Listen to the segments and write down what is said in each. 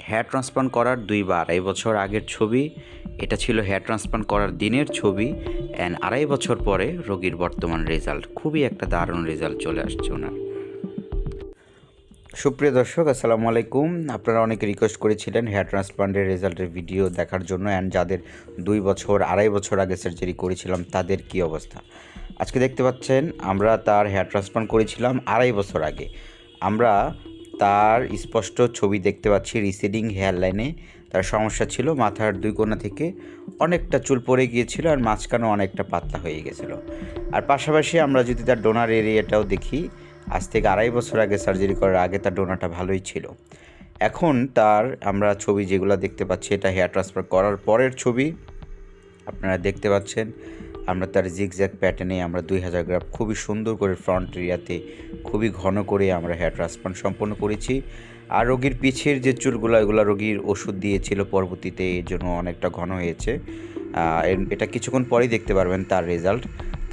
Hair transplant করার 2 বা 2.5 বছর আগের ছবি। এটা ছিল হেয়ার ট্রান্সপ্লান্ট করার দিনের ছবি। অ্যান্ড 2.5 বছর পরে রোগীর বর্তমান রেজাল্ট, খুবই একটা দারুণ রেজাল্ট চলে আসছে ওনার। সুপ্রিয় দর্শক, আসসালামু আলাইকুম। আপনারা অনেকে রিকোয়েস্ট করেছিলেন হেয়ার ট্রান্সপ্লান্টের রেজাল্টের ভিডিও দেখার জন্য, অ্যান্ড যাদের 2 বছর 2.5 বছর আগে সার্জারি করেছিলাম তাদের কি অবস্থা। আজকে দেখতে পাচ্ছেন আমরা তার হেয়ার ট্রান্সপ্লান্ট করেছিলাম 2.5 বছর আগে। আমরা তার স্পষ্ট ছবি দেখতে পাচ্ছি। রিসিডিং হেয়ার লাইনে তার সমস্যা ছিল, মাথার 2 কোণা থেকে অনেকটা চুল পড়ে গিয়েছিল আর মাঝখানেও অনেকটা পাতলা হয়ে গেছিলো। আর পাশাপাশি আমরা যদি তার ডোনার এরিয়াটাও দেখি, আজ থেকে 2.5 বছর আগে সার্জারি করার আগে তার ডোনাটা ভালোই ছিল। এখন তার আমরা ছবি যেগুলো দেখতে পাচ্ছি, এটা হেয়ার ট্রান্সফার করার পরের ছবি। আপনারা দেখতে পাচ্ছেন আমরা তার জিগজ্যাগ প্যাটার্নে আমরা 2000 গ্রাফ খুবই সুন্দর করে ফ্রন্ট এরিয়াতে খুবই ঘন করে আমরা হেয়ার ট্রান্সপ্লান্ট সম্পন্ন করেছি। আর রোগীর পিছের যে চুলগুলো, এগুলো রোগীর ওষুধ দিয়েছিল পরবর্তীতে, এর জন্য অনেকটা ঘন হয়েছে। এটা কিছুক্ষণ পরেই দেখতে পারবেন তার রেজাল্ট।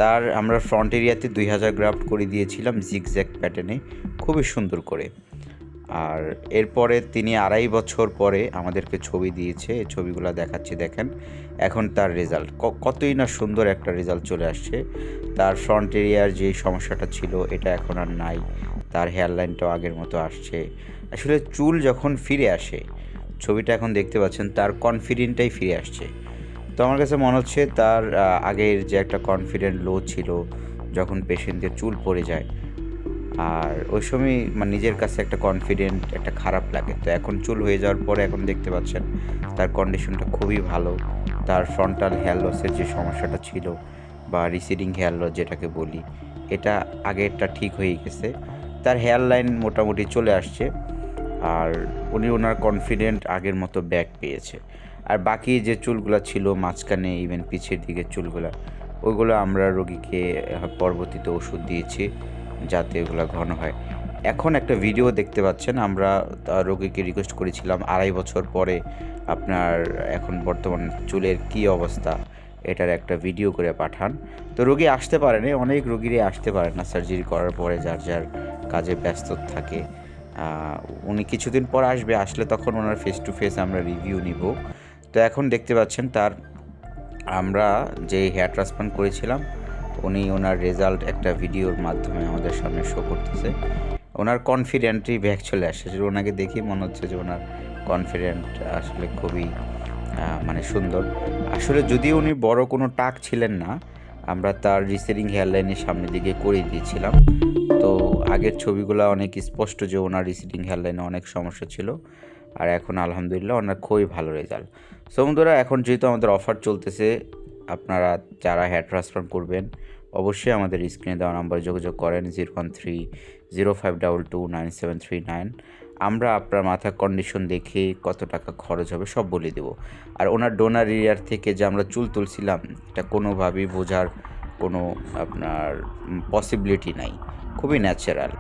তার আমরা ফ্রন্ট এরিয়াতে 2000 গ্রাফট করে দিয়েছিলাম জিগজ্যাগ প্যাটার্নে খুবই সুন্দর করে। আর এরপরে তিনি 2.5 বছর পরে আমাদেরকে ছবি দিয়েছে, এই ছবিগুলো দেখাচ্ছি দেখেন। এখন তার রেজাল্ট কতই না সুন্দর একটা রেজাল্ট চলে আসছে। তার ফ্রন্ট এরিয়ার যে সমস্যাটা ছিল এটা এখন আর নাই, তার হেয়ার লাইনটাও আগের মতো আসছে। আসলে চুল যখন ফিরে আসে, ছবিটা এখন দেখতে পাচ্ছেন, তার কনফিডেন্টটাই ফিরে আসছে। তো আমার কাছে মনে হচ্ছে তার আগের যে একটা কনফিডেন্ট লো ছিল যখন পেশেন্টদের চুল পড়ে যায়, আর ওই সময় মানে নিজের কাছে একটা কনফিডেন্ট একটা খারাপ লাগে। তো এখন চুল হয়ে যাওয়ার পরে এখন দেখতে পাচ্ছেন তার কন্ডিশনটা খুবই ভালো। তার ফ্রন্টাল হেয়ার লসের যে সমস্যাটা ছিল বা রিসিডিং হেয়ার লস যেটাকে বলি, এটা আগেরটা ঠিক হয়ে গেছে। তার হেয়ার লাইন মোটামুটি চলে আসছে, আর উনি ওনার কনফিডেন্ট আগের মতো ব্যাক পেয়েছে। আর বাকি যে চুলগুলো ছিল মাঝখানে, ইভেন পিছের দিকের চুলগুলো, ওইগুলো আমরা রোগীকে পরবর্তীতে ওষুধ দিয়েছি যাতে এগুলো ঘন হয়। এখন একটা ভিডিও দেখতে পাচ্ছেন, আমরা রোগীকে রিকোয়েস্ট করেছিলাম 2.5 বছর পরে আপনার এখন বর্তমান চুলের কী অবস্থা, এটার একটা ভিডিও করে পাঠান। তো রোগী আসতে পারেনি, অনেক রোগীরই আসতে পারে না সার্জারি করার পরে, যার যার কাজে ব্যস্ত থাকে। উনি কিছুদিন পর আসবে, আসলে তখন ওনার ফেস টু ফেস আমরা রিভিউ নিব। তো এখন দেখতে পাচ্ছেন তার আমরা যে হেয়ার ট্রান্সপ্লান্ট করেছিলাম, উনি ওনার রেজাল্ট একটা ভিডিওর মাধ্যমে আমাদের সামনে শো করতেছে। ওনার কনফিডেন্টই ব্যাক চলে আসছে। ওনাকে দেখি মনে হচ্ছে যে ওনার কনফিডেন্ট আসলে খুবই মানে সুন্দর। আসলে যদিও উনি বড় কোনো টাক ছিলেন না, আমরা তার রিসেডিং হেয়ারলাইনের সামনের দিকে করে দিয়েছিলাম। তো আগের ছবিগুলো অনেক স্পষ্ট যে ওনার রিসিডিং হেয়ারলাইনে অনেক সমস্যা ছিল, আর এখন আলহামদুলিল্লাহ ওনার খুবই ভালো রেজাল্ট। সো বন্ধুরা, এখন যেহেতু আমাদের অফার চলতেছে, আপনারা যারা হেয়ার ট্রান্সপ্লান্ট করবেন অবশ্যই আমাদের স্ক্রিনে দেওয়া নাম্বারে যোগাযোগ করেন 01305229739। আমরা আপনার মাথার কন্ডিশন দেখে কত টাকা খরচ হবে সব বলে দেবো। আর ওনার ডোনার এরিয়ার থেকে যে আমরা চুল তুলছিলাম, এটা কোনোভাবেই বোঝার কোনো আপনার পসিবিলিটি নাই, খুবই ন্যাচারাল।